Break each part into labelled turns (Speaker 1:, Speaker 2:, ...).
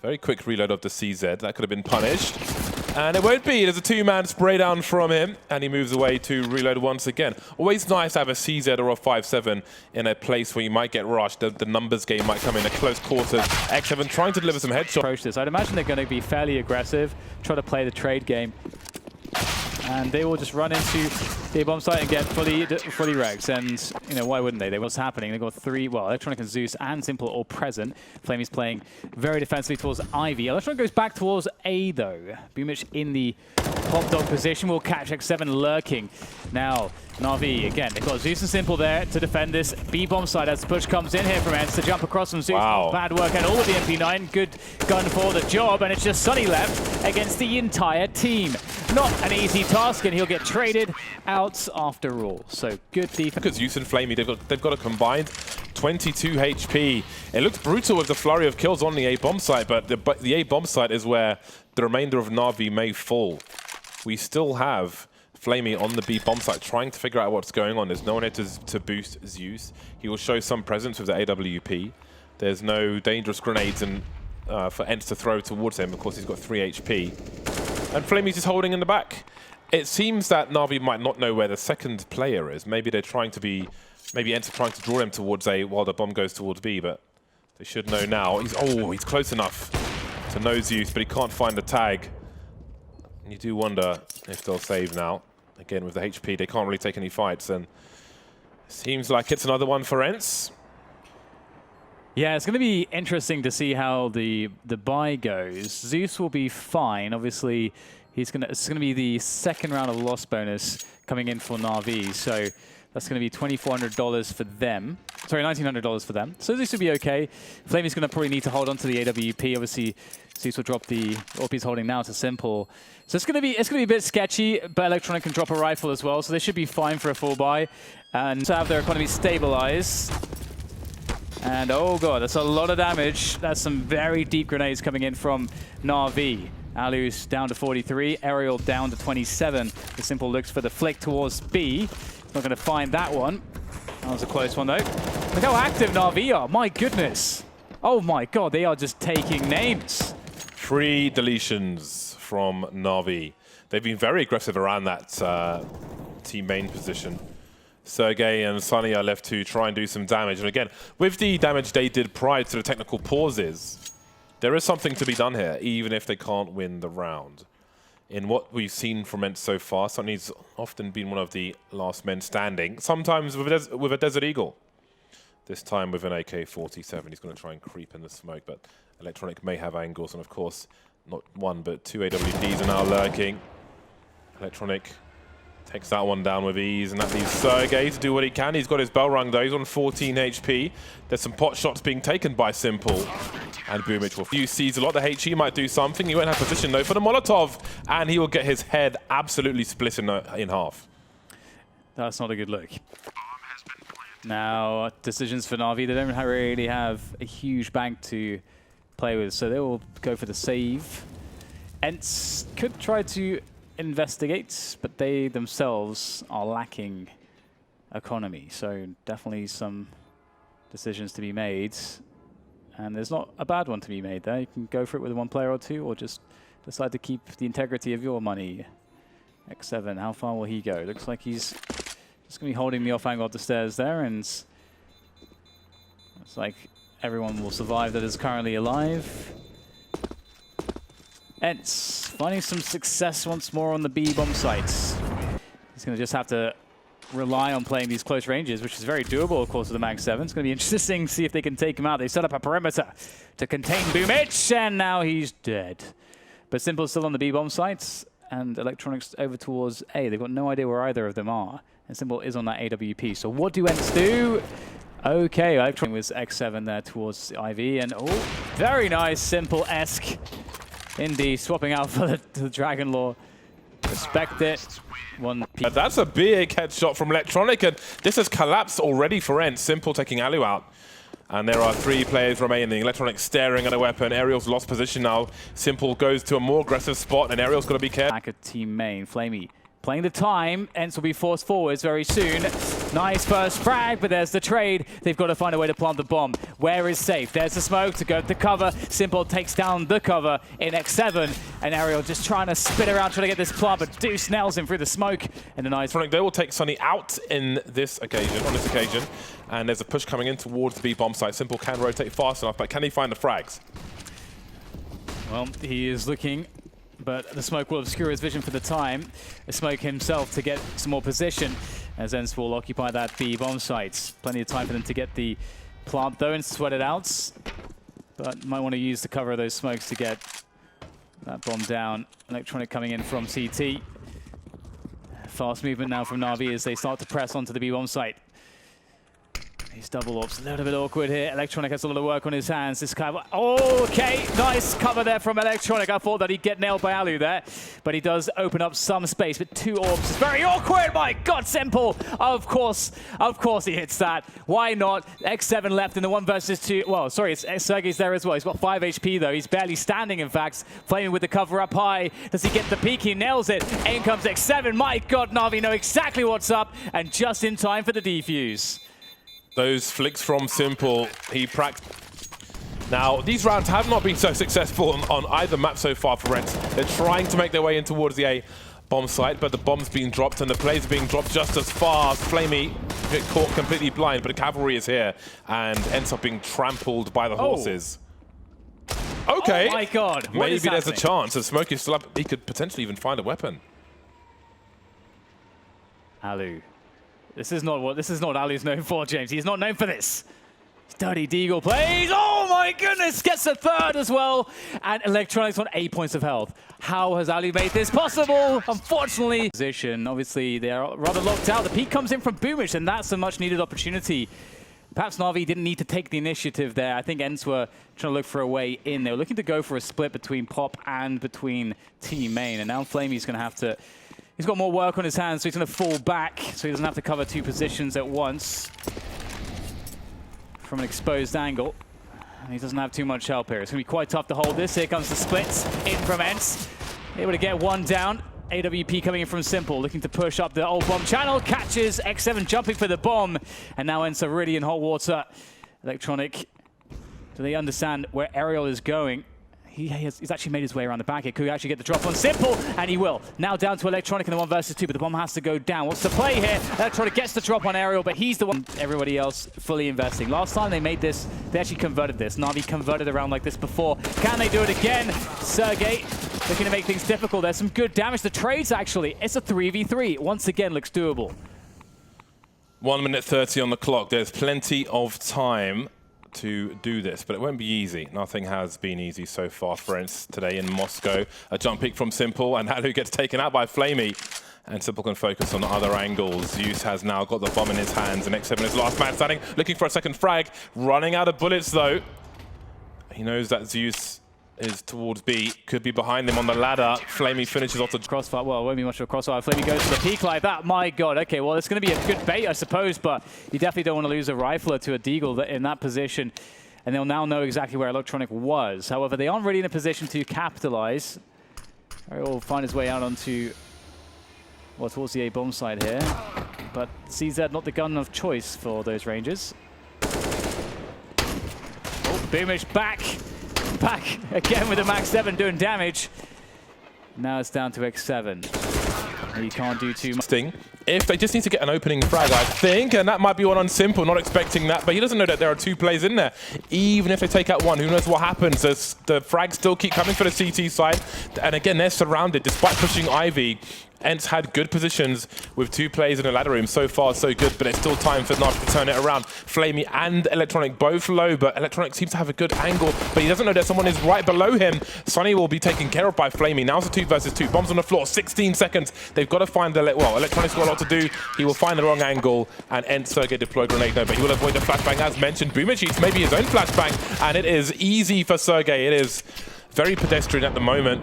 Speaker 1: Very quick reload of the CZ. That could have been punished. And it won't be. There's a two-man spray down from him, and he moves away to reload once again. Always nice to have a CZ or a 5-7 in a place where you might get rushed. The numbers game might come in a close quarters. X7 trying to deliver some headshots.
Speaker 2: Approach this. I'd imagine they're going to be fairly aggressive, try to play the trade game. And they will just run into the bomb site and get fully wrecked. And, you know, why wouldn't they? What's happening? They've got three, well, Electronic and Zeus and Simple all present. Flamey's playing very defensively towards Ivy. Electronic goes back towards A, though. Boomich in the pop dog position will catch X7 lurking. Now, Na'Vi, again, they've got Zeus and Simple there to defend this B bomb side as the push comes in here from ENCE to jump across from Zeus.
Speaker 1: Wow.
Speaker 2: Bad work and all with the MP9. Good gun for the job, and it's just Sunny left against the entire team. Not an easy task, and he'll get traded out after all. So good defense.
Speaker 1: Because Zeus and Flamey, they've got a combined 22 HP. It looks brutal with the flurry of kills on the A bomb site, but the A bomb site is where the remainder of Na'Vi may fall. We still have Flamey on the B bomb site trying to figure out what's going on. There's no one here to boost Zeus. He will show some presence with the AWP. There's no dangerous grenades for ENCE to throw towards him. Of course, he's got 3 HP. And Flamey's just holding in the back. It seems that Na'Vi might not know where the second player is. Maybe they're trying to be, maybe ENCE trying to draw him towards A while the bomb goes towards B, but they should know now. He's close enough to know Zeus, but he can't find the tag. And you do wonder if they'll save now. Again, with the HP, they can't really take any fights, and seems like it's another one for ENCE.
Speaker 2: Yeah, it's going to be interesting to see how the buy goes. Zeus will be fine. Obviously, it's going to be the second round of loss bonus coming in for Na'Vi. So that's going to be $2,400 for them. Sorry, $1,900 for them. So Zeus will be okay. Flamey's going to probably need to hold on to the AWP. Obviously, Zeus will drop the AWP he's holding now to Simple. So it's going to be a bit sketchy, but Electronic can drop a rifle as well. So they should be fine for a full buy and to have their economy stabilize. And oh god, that's a lot of damage. That's some very deep grenades coming in from Na'Vi. Alu's down to 43, Aerial down to 27. The Simple looks for the flick towards B. Not going to find that one. That was a close one though. Look how active Na'Vi are, my goodness. Oh my god, they are just taking names.
Speaker 1: 3 deletions from Na'Vi. They've been very aggressive around that team main position. Sergey and Sunny are left to try and do some damage. And again, with the damage they did prior to the technical pauses, there is something to be done here, even if they can't win the round. In what we've seen from ENCE so far, Sunny's often been one of the last men standing, sometimes with a Desert Eagle. This time with an AK-47. He's going to try and creep in the smoke, but Electronic may have angles, and of course, not one, but 2 AWPs are now lurking. Electronic takes that one down with ease, and that leaves Sergey to do what he can. He's got his bell rung though, he's on 14 HP. There's some pot shots being taken by Simple. And Boomich will sees a lot. The HE might do something. He won't have position though for the Molotov, and he will get his head absolutely split in half.
Speaker 2: That's not a good look. Now, decisions for Na'Vi, they don't really have a huge bank to play with, so they will go for the save. ENCE could try to investigate, but they themselves are lacking economy, so definitely some decisions to be made. And there's not a bad one to be made there. You can go for it with 1 player or 2, or just decide to keep the integrity of your money. X7, how far will he go? Looks like he's just going to be holding the off angle of the stairs there, and it's like everyone will survive that is currently alive. ENCE finding some success once more on the B bomb sites. He's going to just have to rely on playing these close ranges, which is very doable, of course, with the Mag 7. It's going to be interesting to see if they can take him out. They set up a perimeter to contain Boomich, and now he's dead. But Simple's still on the B bomb sites, and Electronics over towards A. They've got no idea where either of them are, and Simple is on that AWP. So what do ENCE do? Okay, Electronic was X7 there towards IV, and oh, very nice Simple-esque. Indeed, swapping out for the Dragon Lore. Respect it.
Speaker 1: That's a big headshot from Electronic, and this has collapsed already for ENCE. Simple taking Alu out. And there are 3 players remaining. Electronic staring at a weapon. Aerial's lost position now. Simple goes to a more aggressive spot, and Aerial's got to be careful.
Speaker 2: Back at team main. Flamey playing the time. ENCE will be forced forwards very soon. Nice first frag, but there's the trade. They've got to find a way to plant the bomb. Where is safe? There's the smoke to go to cover. Simple takes down the cover in X7. And Aerial just trying to spin around, trying to get this plant, but Deuce nails him through the smoke. And a nice...
Speaker 1: They will take Sunny out on this occasion. And there's a push coming in towards the B bomb site. Simple can rotate fast enough, but can he find the frags?
Speaker 2: Well, he is looking, but the smoke will obscure his vision for the time. The smoke himself to get some more position, as ENCE will occupy that B bomb site. Plenty of time for them to get the plant though and sweat it out, but might want to use the cover of those smokes to get that bomb down. Electronic coming in from CT. Fast movement now from Na'Vi as they start to press onto the B bomb site. These double ops, a little bit awkward here. Electronic has a lot of work on his hands. This kind of, okay, nice cover there from Electronic. I thought that he'd get nailed by Alu there, but he does open up some space. But 2 orbs is very awkward. My God, Simple. Of course he hits that. Why not? X7 left in the 1 versus 2. Well, sorry, Sergey's there as well. He's got 5 HP though. He's barely standing, in fact. Flaming with the cover up high. Does he get the peek? He nails it. In comes X7. My God, Na'Vi know exactly what's up, and just in time for the defuse.
Speaker 1: Those flicks from Simple, he practiced. Now, these rounds have not been so successful on either map so far for ENCE. They're trying to make their way in towards the A bomb site, but the bomb's being dropped and the plays are being dropped just as fast. Flamey get caught completely blind, but the cavalry is here and ends up being trampled by the horses. Okay.
Speaker 2: Oh my God.
Speaker 1: Maybe there's a chance. The smoke is still up. He could potentially even find a weapon.
Speaker 2: Alu. This is not what Alu's known for, James. He's not known for this. Dirty Deagle plays. Oh my goodness, gets a 3rd as well. And Electronics on 8 points of health. How has Alu made this possible? Unfortunately, position. Obviously, they are rather locked out. The peek comes in from Boomish, and that's a much needed opportunity. Perhaps Na'Vi didn't need to take the initiative there. I think ENCE were trying to look for a way in. They were looking to go for a split between Pop and between Team Main. And now Flamey's going to have to... He's got more work on his hands, so he's going to fall back, so he doesn't have to cover 2 positions at once from an exposed angle. And he doesn't have too much help here. It's going to be quite tough to hold this. Here comes the splits in from ENCE. Able to get 1 down. AWP coming in from Simple, looking to push up the old bomb channel. Catches X7 jumping for the bomb. And now ENCE are really in hot water. Electronic, do they understand where Aerial is going? He's actually made his way around the back here. Could he actually get the drop on Simple? And he will. Now down to Electronic in the 1 versus 2, but the bomb has to go down. What's the play here? Electronic gets the drop on Aerial, but he's the one. Everybody else fully investing. Last time they made this, they actually converted this. Na'Vi converted around like this before. Can they do it again? Sergey looking to make things difficult. There's some good damage. The trades, actually, it's a 3v3. Once again, looks doable.
Speaker 1: 1 minute 30 on the clock. There's plenty of time to do this, but it won't be easy. Nothing has been easy so far for ENCE today in Moscow. A jump peek from Simple, and Alu gets taken out by Flamey. And Simple can focus on other angles. Zeus has now got the bomb in his hands, and X7 is last man standing, looking for a second frag. Running out of bullets, though. He knows that Zeus is towards B, could be behind him on the ladder. Flamey finishes off the
Speaker 2: crossfire. Well, it won't be much of a crossfire. Flamey goes to the peak like that. My God. Okay, well, it's going to be a good bait, I suppose, but you definitely don't want to lose a rifler to a Deagle in that position. And they'll now know exactly where Electronic was. However, they aren't really in a position to capitalize. He'll find his way out onto, well, towards the A bomb side here. But CZ not the gun of choice for those Rangers. Oh, Boomish back again with the Max 7 doing damage. Now it's down to X7. He can't do too much.
Speaker 1: If they just need to get an opening frag, I think, and that might be one on Simple, not expecting that, but he doesn't know that there are 2 plays in there. Even if they take out 1, who knows what happens? The frags still keep coming for the CT side, and again, they're surrounded. Despite pushing Ivy, ENCE had good positions with 2 plays in the ladder room. So far, so good, but it's still time for Natus to turn it around. Flamey and Electronic both low, but Electronic seems to have a good angle, but he doesn't know that someone is right below him. Sunny will be taken care of by Flamey. Now it's a 2 versus 2. Bombs on the floor, 16 seconds. They've got to find the, well, Electronic's got a lot to do. He will find the wrong angle, and ENCE Sergey deploy grenade. No, but he will avoid the flashbang as mentioned. Boomer cheats maybe his own flashbang, and it is easy for Sergey. It is very pedestrian at the moment.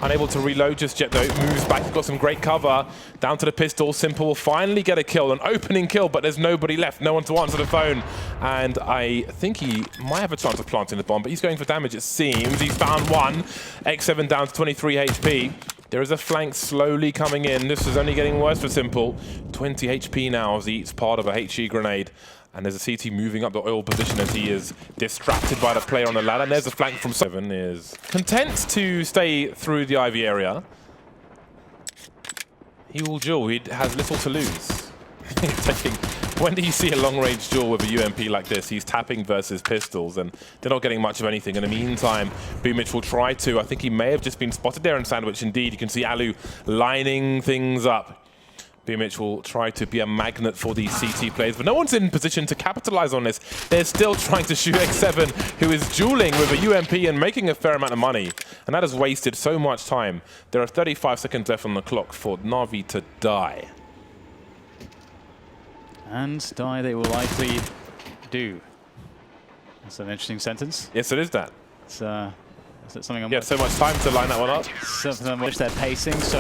Speaker 1: Unable to reload just yet though. Moves back, he's got some great cover. Down to the pistol. Simple will finally get a kill, an opening kill, but there's nobody left. No one to answer the phone. And I think he might have a chance of planting the bomb, but he's going for damage it seems. He's found 1. X7 down to 23 HP. There is a flank slowly coming in. This is only getting worse for Simple. 20 HP now as he eats part of a HE grenade. And there's a CT moving up the oil position as he is distracted by the player on the ladder. And there's a flank from 7 is content to stay through the Ivy area. He will duel. He has little to lose. When do you see a long-range duel with a UMP like this? He's tapping versus pistols, and they're not getting much of anything. In the meantime, Boomich will try to. I think he may have just been spotted there in Sandwich. Indeed, you can see Alu lining things up. Boomich will try to be a magnet for these CT players, but no one's in position to capitalize on this. They're still trying to shoot X7, who is dueling with a UMP and making a fair amount of money. And that has wasted so much time. There are 35 seconds left on the clock for Na'Vi to die.
Speaker 2: And die they will likely do. That's an interesting sentence.
Speaker 1: Yes, it is that.
Speaker 2: It's, is it something I'm...
Speaker 1: Yeah, so much time to line that one up.
Speaker 2: Something on which they're pacing, so...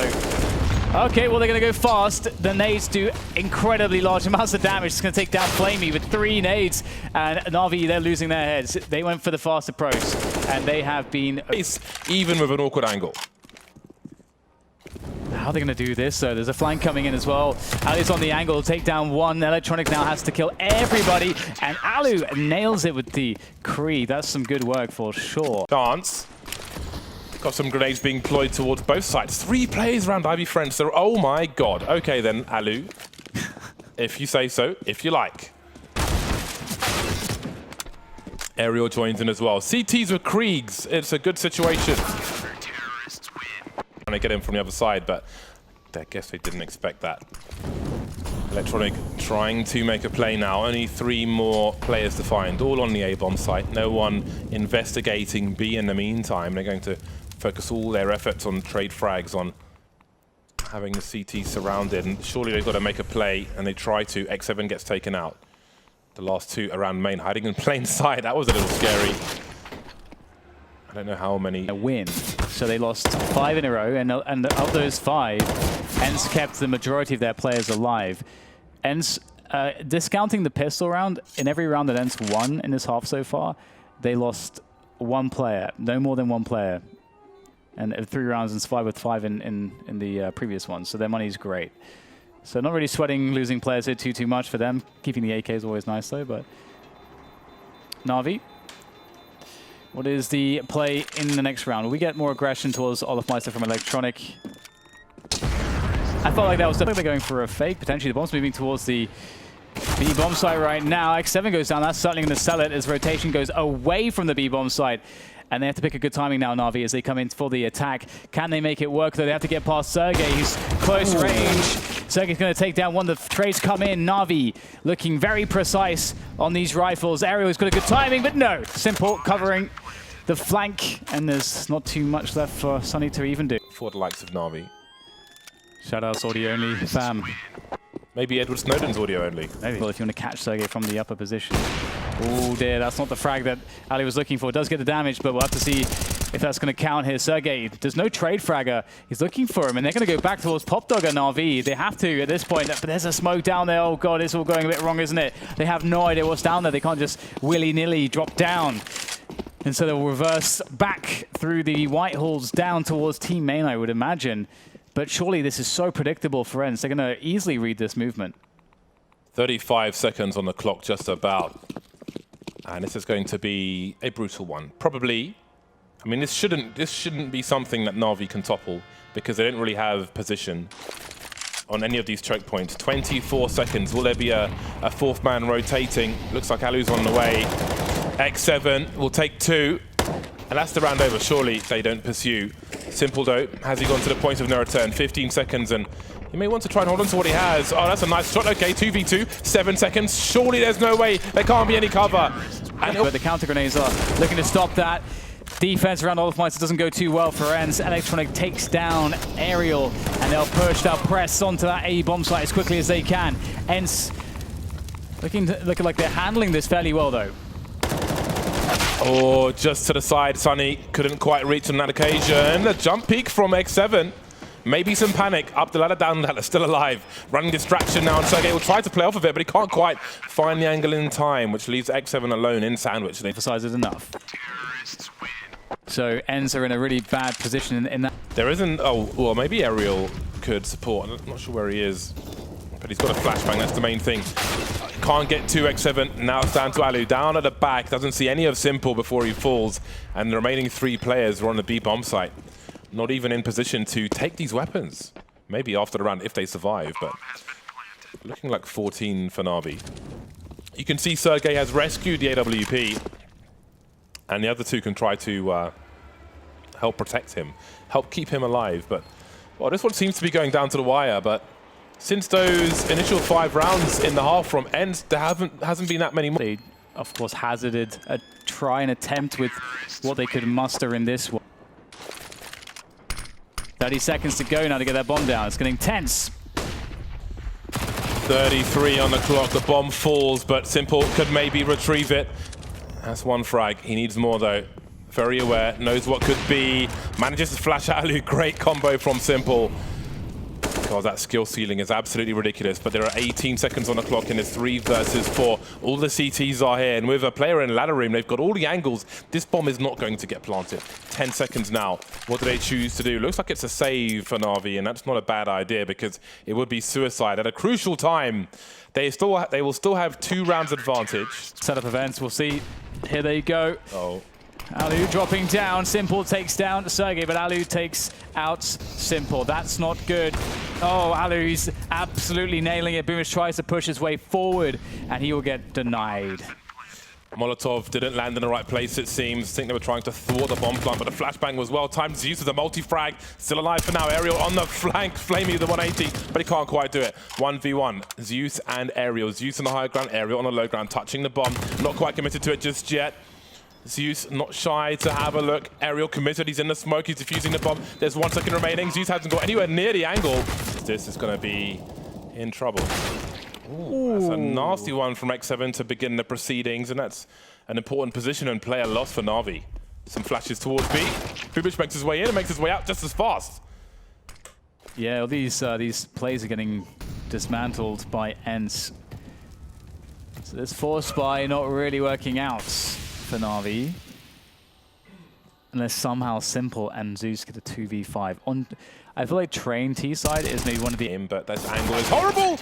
Speaker 2: Okay, well, they're going to go fast. The nades do incredibly large amounts of damage. It's going to take down Flamey with 3 nades. And Na'Vi, they're losing their heads. They went for the fast approach, and they have been...
Speaker 1: Even with an awkward angle.
Speaker 2: How are they going to do this? So there's a flank coming in as well. Alu's on the angle, take down 1. Electronic now has to kill everybody. And Alu nails it with the Kree. That's some good work for sure.
Speaker 1: Dance. Got some grenades being deployed towards both sides. 3 players around Ivy Friends. So, oh my god. Okay then, Alu. If you say so, if you like. Aerial joins in as well. CTs with Kriegs. It's a good situation. Trying to get in from the other side, but I guess they didn't expect that. Electronic trying to make a play now. Only 3 more players to find, all on the A-bomb site. No one investigating B in the meantime. They're going to focus all their efforts on trade frags, on having the CT surrounded. And surely they've got to make a play, and they try to. X7 gets taken out. The last 2 around main, hiding in plain sight. That was a little scary. I don't know how many.
Speaker 2: A win. So they lost 5 in a row, and of those 5, ENCE kept the majority of their players alive. ENCE, discounting the pistol round, in every round that ENCE won in this half so far, they lost 1 player, no more than 1 player. And 3 rounds and survived with 5 in the previous one, so their money's great. So not really sweating losing players here too much for them. Keeping the AK is always nice though, but... Na'Vi. What is the play in the next round? Will we get more aggression towards Olafmeister from Electronic? I felt like that was definitely going for a fake. Potentially the bomb's moving towards the B-bomb site right now. X7 goes down. That's certainly going to sell it as rotation goes away from the B-bomb site. And they have to pick a good timing now, Na'Vi, as they come in for the attack. Can they make it work, though? They have to get past Sergey. He's close range. Sergey's going to take down one. The trades come in. Na'Vi looking very precise on these rifles. Aerial's got a good timing, but no. Simple covering the flank. And there's not too much left for Sunny to even do.
Speaker 1: For the likes of Na'Vi.
Speaker 2: Shoutouts audio only, fam.
Speaker 1: Maybe Edward Snowden's audio only.
Speaker 2: Maybe. Well, if you want to catch Sergey from the upper position. Oh dear, that's not the frag that Ali was looking for. Does get the damage, but we'll have to see if that's going to count here. Sergey, there's no trade fragger. He's looking for him, and they're going to go back towards Pop Dog and Na'Vi. They have to at this point, but there's a smoke down there. Oh god, it's all going a bit wrong, isn't it? They have no idea what's down there. They can't just willy-nilly drop down. And so they'll reverse back through the white halls down towards Team Main, I would imagine. But surely this is so predictable for ENCE. They're going to easily read this movement.
Speaker 1: 35 seconds on the clock, just about. And this is going to be a brutal one. Probably, I mean, this shouldn't be something that Na'Vi can topple, because they don't really have position on any of these choke points. 24 seconds. Will there be a 4th man rotating? Looks like Alu's on the way. X7 will take 2. And that's the round over. Surely they don't pursue. Simple though. Has he gone to the point of no return? 15 seconds, and he may want to try and hold on to what he has. Oh, that's a nice shot. Okay, 2v2, 7 seconds. Surely there's no way. There can't be any cover. And
Speaker 2: but the counter grenades are looking to stop that. Defense around Olafmeister doesn't go too well for ENCE. Electronic takes down Aerial, and they'll push, they'll press onto that A-bomb site as quickly as they can. ENCE looking like they're handling this fairly well though.
Speaker 1: Oh, just to the side, Sunny couldn't quite reach on that occasion. The jump peek from X7. Maybe some panic. Up the ladder, down the ladder, still alive. Running distraction now, and Sergey will try to play off of it, but he can't quite find the angle in time, which leaves X7 alone in Sandwich.
Speaker 2: They emphasize it enough. So ENCE are in a really bad position in that.
Speaker 1: There isn't, oh, well, maybe Aerial could support. I'm not sure where he is. But he's got a flashbang, that's the main thing. Can't get to X7, now it's down to Alu. Down at the back, doesn't see any of Simple before he falls. And the remaining 3 players are on the B bomb site. Not even in position to take these weapons. Maybe after the round if they survive, but looking like 14 for Na'Vi. You can see Sergey has rescued the AWP. And the other 2 can try to help protect him, help keep him alive. But, well, this one seems to be going down to the wire, but since those initial 5 rounds in the half from ENCE, there hasn't been that many more.
Speaker 2: They, of course, hazarded a try and attempt with what they could muster in this one. 30 seconds to go now to get that bomb down. It's getting tense.
Speaker 1: 33 on the clock, the bomb falls, but Simple could maybe retrieve it. That's 1 frag. He needs more, though. Very aware, knows what could be. Manages to flash Alu. Great combo from Simple. God, that skill ceiling is absolutely ridiculous, but there are 18 seconds on the clock and it's 3 versus 4. All the CTs are here, and with a player in ladder room, they've got all the angles. This bomb is not going to get planted. 10 seconds now. What do they choose to do? Looks like it's a save for Na'Vi, and that's not a bad idea because it would be suicide at a crucial time. They will still have 2 rounds advantage.
Speaker 2: Setup events, we'll see. Here they go.
Speaker 1: Oh.
Speaker 2: Alu dropping down. Simple takes down Sergey, but Alu takes out Simple. That's not good. Oh, Alu's absolutely nailing it. Boomers tries to push his way forward, and he will get denied.
Speaker 1: Molotov didn't land in the right place, it seems. I think they were trying to thwart the bomb plant, but the flashbang was well timed. Zeus with a multi-frag. Still alive for now. Aerial on the flank. Flamey with the 180, but he can't quite do it. 1v1. Zeus and Aerial. Zeus on the high ground, Aerial on the low ground, touching the bomb. Not quite committed to it just yet. Zeus not shy to have a look. Aerial committed, he's in the smoke, he's defusing the bomb. There's 1 second remaining. Zeus hasn't got anywhere near the angle. This is going to be in trouble. Ooh, that's a nasty one from X7 to begin the proceedings, and that's an important position and player loss for Na'Vi. Some flashes towards B. Bubic makes his way in and makes his way out just as fast.
Speaker 2: Yeah, well, these plays are getting dismantled by ENCE. So this force buy not really working out for Na'Vi. Unless somehow Simple and Zeus get a 2v5. I feel like Train T-side is maybe one of the...
Speaker 1: But that angle is horrible!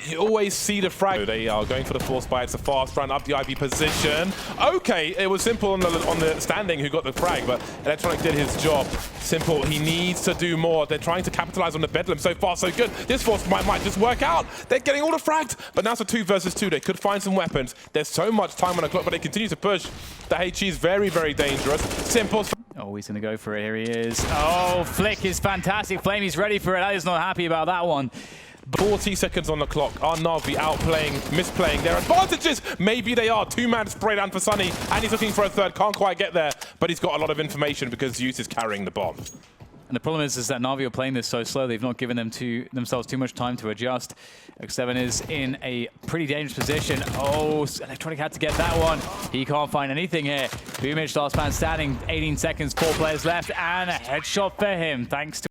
Speaker 1: You always see the frag. They are going for the force buy. It's a fast run up the IV position. Okay, it was Simple on the standing who got the frag, but Electronic did his job. Simple, he needs to do more. They're trying to capitalize on the bedlam. So far, so good. This force buy might just work out. They're getting all the frags, but now it's a 2 versus 2. They could find some weapons. There's so much time on the clock, but they continue to push. The HE is very, very dangerous. Simple's...
Speaker 2: Oh, he's going to go for it. Here he is. Oh, Flick is fantastic. Flamey's ready for it. I is not happy about that one.
Speaker 1: 40 seconds on the clock. Are Na'Vi outplaying, misplaying their advantages? Maybe they are. 2-man spray down for Sunny, and he's looking for a 3rd. Can't quite get there, but he's got a lot of information because Zeus is carrying the bomb.
Speaker 2: And the problem is that Na'Vi are playing this so slow, they've not given themselves too much time to adjust. X7 is in a pretty dangerous position. Oh, Electronic had to get that one. He can't find anything here. Boomich, last man standing, 18 seconds, 4 players left, and a headshot for him, thanks to